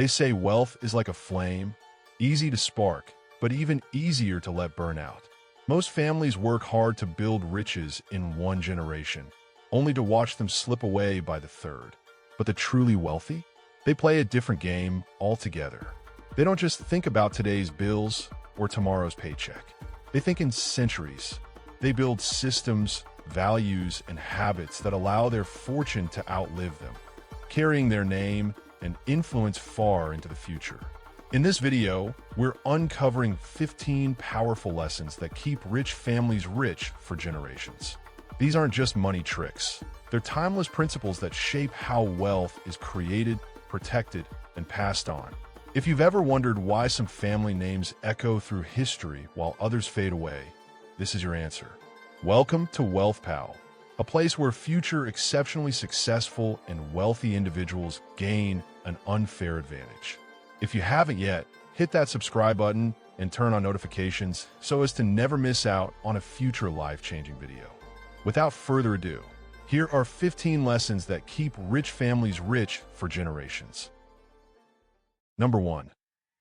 They say wealth is like a flame, easy to spark, but even easier to let burn out. Most families work hard to build riches in one generation, only to watch them slip away by the third. But the truly wealthy? They play a different game altogether. They don't just think about today's bills or tomorrow's paycheck. They think in centuries. They build systems, values, and habits that allow their fortune to outlive them, carrying their name and influence far into the future. In this video, we're uncovering 15 powerful lessons that keep rich families rich for generations. These aren't just money tricks. They're timeless principles that shape how wealth is created, protected, and passed on. If you've ever wondered why some family names echo through history while others fade away, this is your answer. Welcome to Wealth Pal, a place where future exceptionally successful and wealthy individuals gain an unfair advantage. If you haven't yet, hit that subscribe button and turn on notifications so as to never miss out on a future life-changing video. Without further ado, here are 15 lessons that keep rich families rich for generations. Number 1.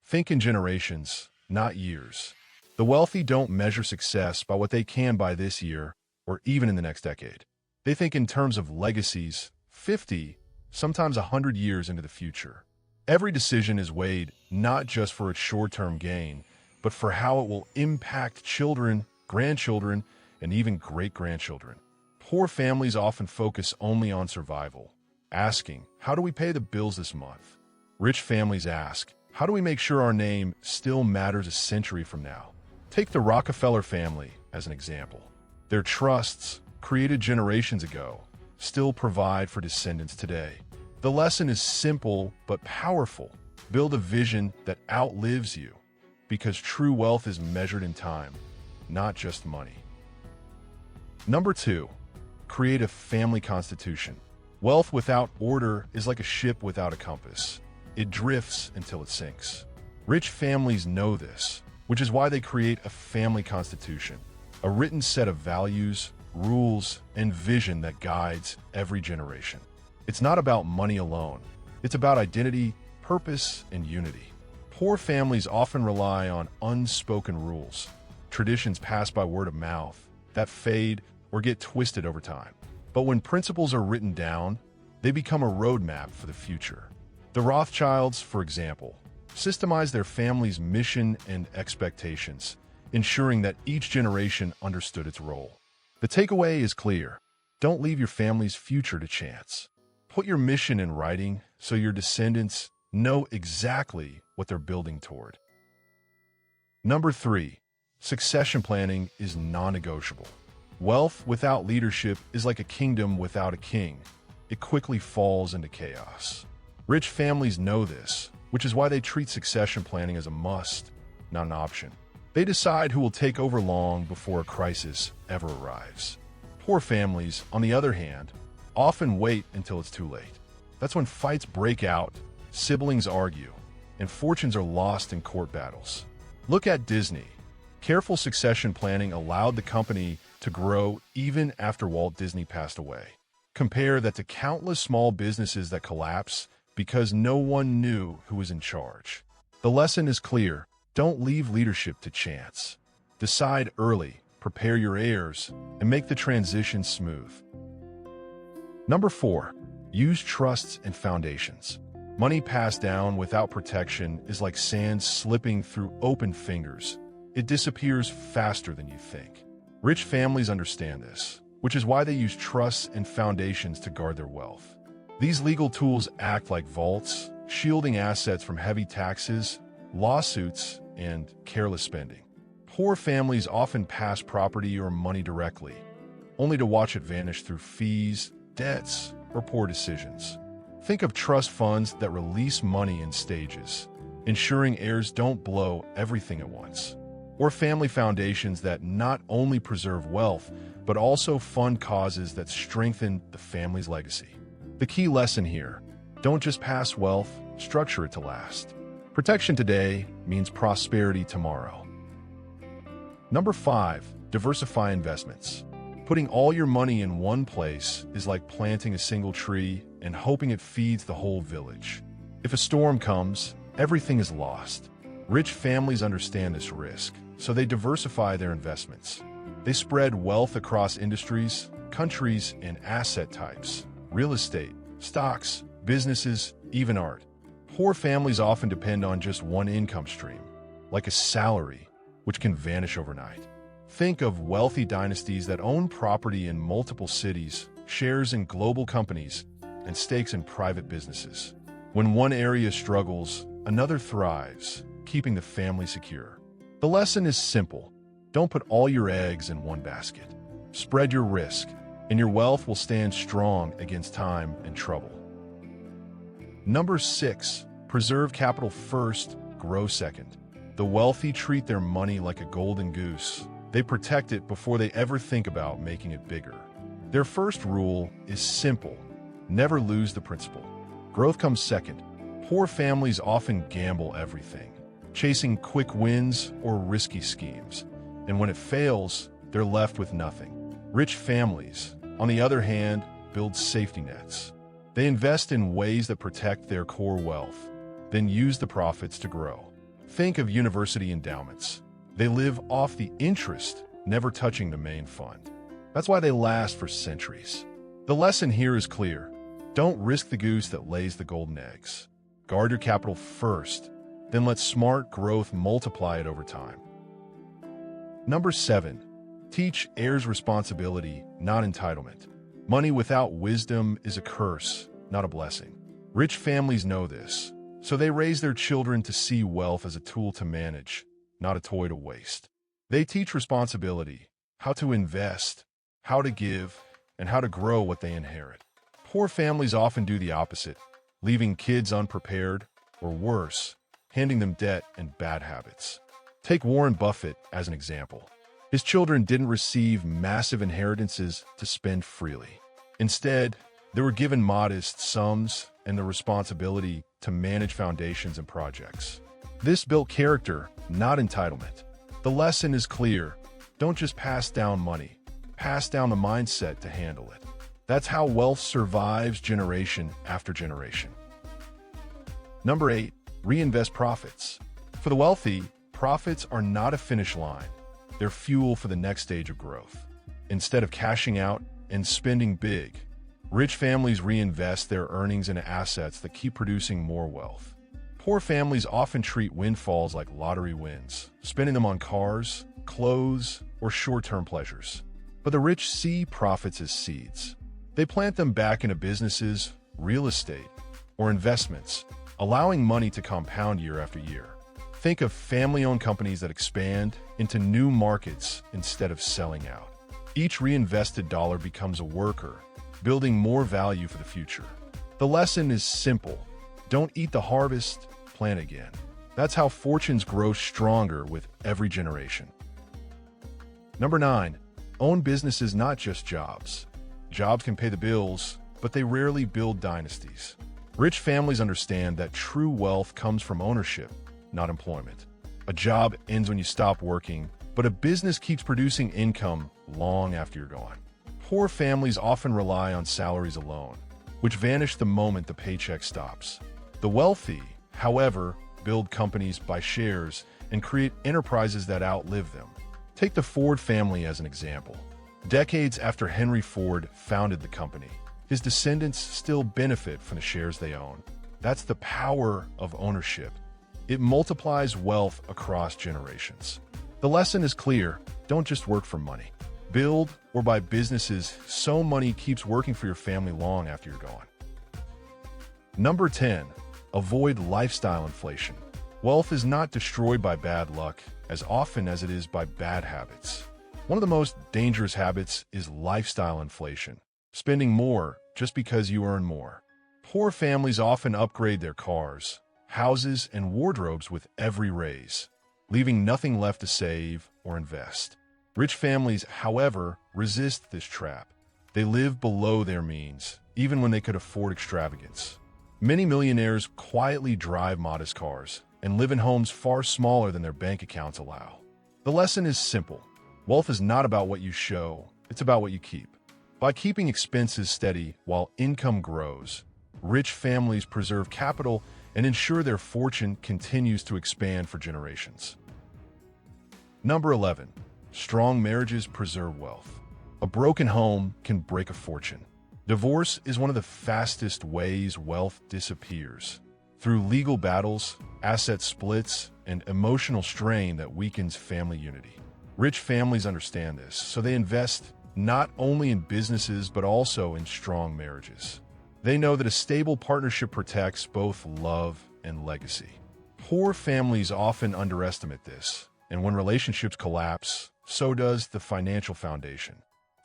Think in generations, not years. The wealthy don't measure success by what they can buy this year or even in the next decade. They think in terms of legacies, 50, sometimes 100 years into the future. Every decision is weighed not just for its short-term gain, but for how it will impact children, grandchildren, and even great-grandchildren. Poor families often focus only on survival, asking, how do we pay the bills this month? Rich families ask, how do we make sure our name still matters a century from now? Take the Rockefeller family as an example. Their trusts, created generations ago, still provide for descendants today. The lesson is simple but powerful. Build a vision that outlives you, because true wealth is measured in time, not just money. Number 2, create a family constitution. Wealth without order is like a ship without a compass. It drifts until it sinks. Rich families know this, which is why they create a family constitution, a written set of values, rules, and vision that guides every generation. It's not about money alone. It's about identity, purpose, and unity. Poor families often rely on unspoken rules, traditions passed by word of mouth, that fade or get twisted over time. But when principles are written down, they become a roadmap for the future. The Rothschilds, for example, systemized their family's mission and expectations, ensuring that each generation understood its role. The takeaway is clear. Don't leave your family's future to chance. Put your mission in writing so your descendants know exactly what they're building toward. Number 3, succession planning is non-negotiable. Wealth without leadership is like a kingdom without a king. It quickly falls into chaos. Rich families know this, which is why they treat succession planning as a must, not an option. They decide who will take over long before a crisis ever arrives. Poor families, on the other hand, often wait until it's too late. That's when fights break out, siblings argue, and fortunes are lost in court battles. Look at Disney. Careful succession planning allowed the company to grow even after Walt Disney passed away. Compare that to countless small businesses that collapse because no one knew who was in charge. The lesson is clear. Don't leave leadership to chance. Decide early, prepare your heirs, and make the transition smooth. Number 4, use trusts and foundations. Money passed down without protection is like sand slipping through open fingers. It disappears faster than you think. Rich families understand this, which is why they use trusts and foundations to guard their wealth. These legal tools act like vaults, shielding assets from heavy taxes, lawsuits, and careless spending. Poor families often pass property or money directly, only to watch it vanish through fees, debts, or poor decisions. Think of trust funds that release money in stages, ensuring heirs don't blow everything at once. Or family foundations that not only preserve wealth, but also fund causes that strengthen the family's legacy. The key lesson here, don't just pass wealth, structure it to last. Protection today means prosperity tomorrow. Number 5, diversify investments. Putting all your money in one place is like planting a single tree and hoping it feeds the whole village. If a storm comes, everything is lost. Rich families understand this risk, so they diversify their investments. They spread wealth across industries, countries, and asset types: real estate, stocks, businesses, even art. Poor families often depend on just one income stream, like a salary, which can vanish overnight. Think of wealthy dynasties that own property in multiple cities, shares in global companies, and stakes in private businesses. When one area struggles, another thrives, keeping the family secure. The lesson is simple. Don't put all your eggs in one basket. Spread your risk, and your wealth will stand strong against time and trouble. Number 6. Preserve capital first, grow second. The wealthy treat their money like a golden goose. They protect it before they ever think about making it bigger. Their first rule is simple: never lose the principal. Growth comes second. Poor families often gamble everything, chasing quick wins or risky schemes. And when it fails, they're left with nothing. Rich families, on the other hand, build safety nets. They invest in ways that protect their core wealth, then use the profits to grow. Think of university endowments. They live off the interest, never touching the main fund. That's why they last for centuries. The lesson here is clear. Don't risk the goose that lays the golden eggs. Guard your capital first, then let smart growth multiply it over time. Number 7. Teach heirs responsibility, not entitlement. Money without wisdom is a curse, not a blessing. Rich families know this, so they raise their children to see wealth as a tool to manage, not a toy to waste. They teach responsibility, how to invest, how to give, and how to grow what they inherit. Poor families often do the opposite, leaving kids unprepared, or worse, handing them debt and bad habits. Take Warren Buffett as an example. His children didn't receive massive inheritances to spend freely. Instead, they were given modest sums and the responsibility to manage foundations and projects. This built character, not entitlement. The lesson is clear. Don't just pass down money. Pass down the mindset to handle it. That's how wealth survives generation after generation. Number 8. Reinvest profits. For the wealthy, profits are not a finish line. They're fuel for the next stage of growth. Instead of cashing out and spending big, rich families reinvest their earnings into assets that keep producing more wealth. Poor families often treat windfalls like lottery wins, spending them on cars, clothes, or short-term pleasures. But the rich see profits as seeds. They plant them back into businesses, real estate, or investments, allowing money to compound year after year. Think of family-owned companies that expand into new markets instead of selling out. Each reinvested dollar becomes a worker, building more value for the future. The lesson is simple. Don't eat the harvest, plant again. That's how fortunes grow stronger with every generation. Number 9. Own businesses, not just jobs. Jobs can pay the bills, but they rarely build dynasties. Rich families understand that true wealth comes from ownership, not employment. A job ends when you stop working, but a business keeps producing income long after you're gone. Poor families often rely on salaries alone, which vanish the moment the paycheck stops. The wealthy, however, build companies, buy shares, and create enterprises that outlive them. Take the Ford family as an example. Decades after Henry Ford founded the company, his descendants still benefit from the shares they own. That's the power of ownership. It multiplies wealth across generations. The lesson is clear. Don't just work for money. Build or buy businesses so money keeps working for your family long after you're gone. Number 10. Avoid lifestyle inflation. Wealth is not destroyed by bad luck as often as it is by bad habits. One of the most dangerous habits is lifestyle inflation, spending more just because you earn more. Poor families often upgrade their cars, houses, and wardrobes with every raise, leaving nothing left to save or invest. Rich families, however, resist this trap. They live below their means, even when they could afford extravagance. Many millionaires quietly drive modest cars and live in homes far smaller than their bank accounts allow. The lesson is simple. Wealth is not about what you show, it's about what you keep. By keeping expenses steady while income grows, rich families preserve capital and ensure their fortune continues to expand for generations. Number 11. Strong marriages preserve wealth. A broken home can break a fortune. Divorce is one of the fastest ways wealth disappears. Through legal battles, asset splits, and emotional strain that weakens family unity. Rich families understand this, so they invest not only in businesses but also in strong marriages. They know that a stable partnership protects both love and legacy. Poor families often underestimate this, and when relationships collapse, so does the financial foundation.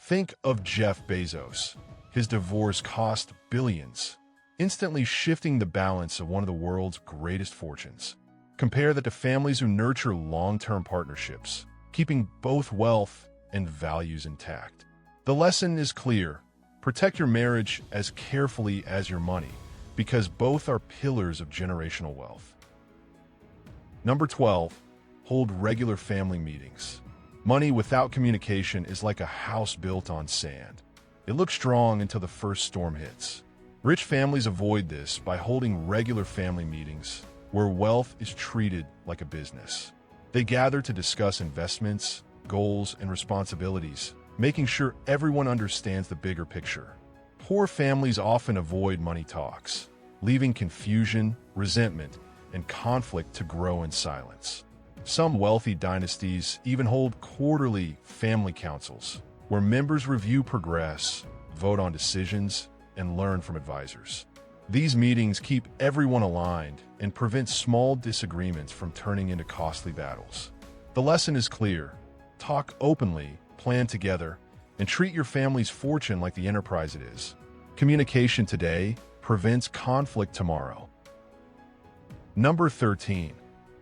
Think of Jeff Bezos. His divorce cost billions, instantly shifting the balance of one of the world's greatest fortunes. Compare that to families who nurture long-term partnerships, keeping both wealth and values intact. The lesson is clear. Protect your marriage as carefully as your money, because both are pillars of generational wealth. Number 12. Hold regular family meetings. Money without communication is like a house built on sand. It looks strong until the first storm hits. Rich families avoid this by holding regular family meetings where wealth is treated like a business. They gather to discuss investments, goals, and responsibilities, making sure everyone understands the bigger picture. Poor families often avoid money talks, leaving confusion, resentment, and conflict to grow in silence. Some wealthy dynasties even hold quarterly family councils, where members review progress, vote on decisions, and learn from advisors. These meetings keep everyone aligned and prevent small disagreements from turning into costly battles. The lesson is clear. Talk openly, plan together, and treat your family's fortune like the enterprise it is. Communication today prevents conflict tomorrow. Number 13.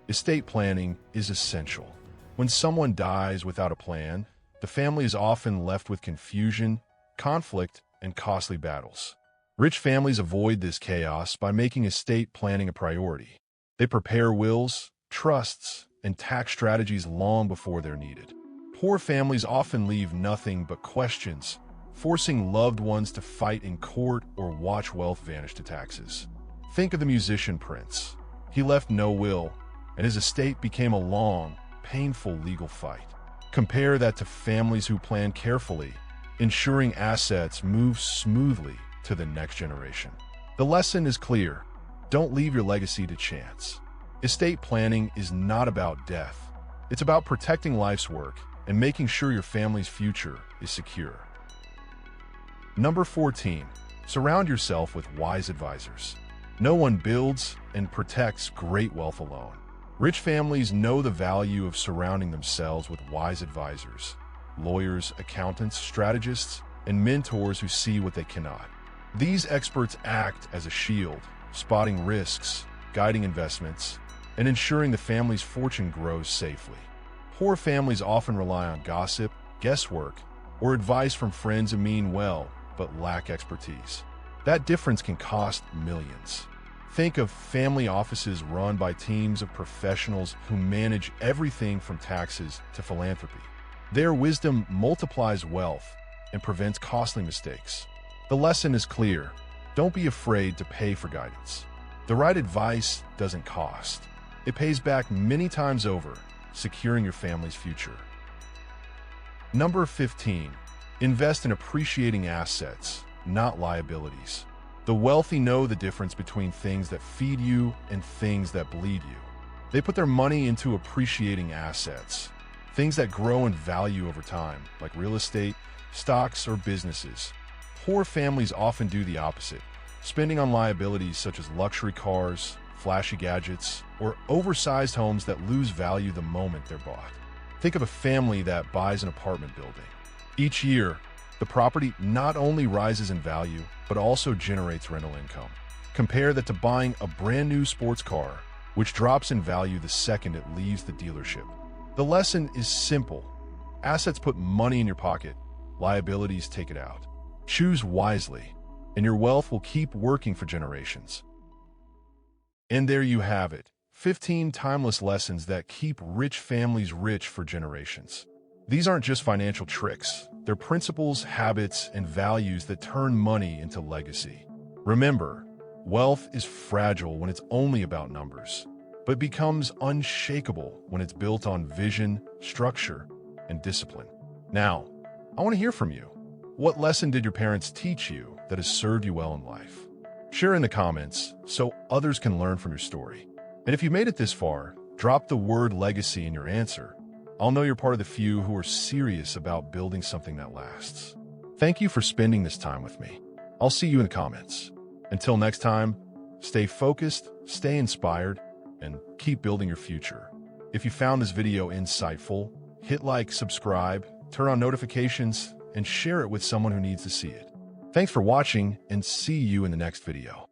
Estate planning is essential. When someone dies without a plan, the family is often left with confusion, conflict, and costly battles. Rich families avoid this chaos by making estate planning a priority. They prepare wills, trusts, and tax strategies long before they're needed. Poor families often leave nothing but questions, forcing loved ones to fight in court or watch wealth vanish to taxes. Think of the musician Prince. He left no will, and his estate became a long, painful legal fight. Compare that to families who plan carefully, ensuring assets move smoothly to the next generation. The lesson is clear. Don't leave your legacy to chance. Estate planning is not about death. It's about protecting life's work and making sure your family's future is secure. Number 14. Surround yourself with wise advisors. No one builds and protects great wealth alone. Rich families know the value of surrounding themselves with wise advisors, lawyers, accountants, strategists, and mentors who see what they cannot. These experts act as a shield, spotting risks, guiding investments, and ensuring the family's fortune grows safely. Poor families often rely on gossip, guesswork, or advice from friends who mean well but lack expertise. That difference can cost millions. Think of family offices run by teams of professionals who manage everything from taxes to philanthropy. Their wisdom multiplies wealth and prevents costly mistakes. The lesson is clear. Don't be afraid to pay for guidance. The right advice doesn't cost. It pays back many times over, securing your family's future. Number 15. Invest in appreciating assets, not liabilities. The wealthy know the difference between things that feed you and things that bleed you. They put their money into appreciating assets, things that grow in value over time, like real estate, stocks, or businesses. Poor families often do the opposite, spending on liabilities such as luxury cars, flashy gadgets, or oversized homes that lose value the moment they're bought. Think of a family that buys an apartment building. Each year, the property not only rises in value, but also generates rental income. Compare that to buying a brand new sports car, which drops in value the second it leaves the dealership. The lesson is simple. Assets put money in your pocket, liabilities take it out. Choose wisely, and your wealth will keep working for generations. And there you have it, 15 timeless lessons that keep rich families rich for generations. These aren't just financial tricks. They're principles, habits, and values that turn money into legacy. Remember, Wealth is fragile when it's only about numbers, but becomes unshakable when it's built on vision, structure, and discipline. Now, I want to hear from you. What lesson did your parents teach you that has served you well in life? Share in the comments so others can learn from your story. And if you made it this far, drop the word legacy in your answer. I'll know you're part of the few who are serious about building something that lasts. Thank you for spending this time with me. I'll see you in the comments. Until next time, stay focused, stay inspired, and keep building your future. If you found this video insightful, hit like, subscribe, turn on notifications, and share it with someone who needs to see it. Thanks for watching, and see you in the next video.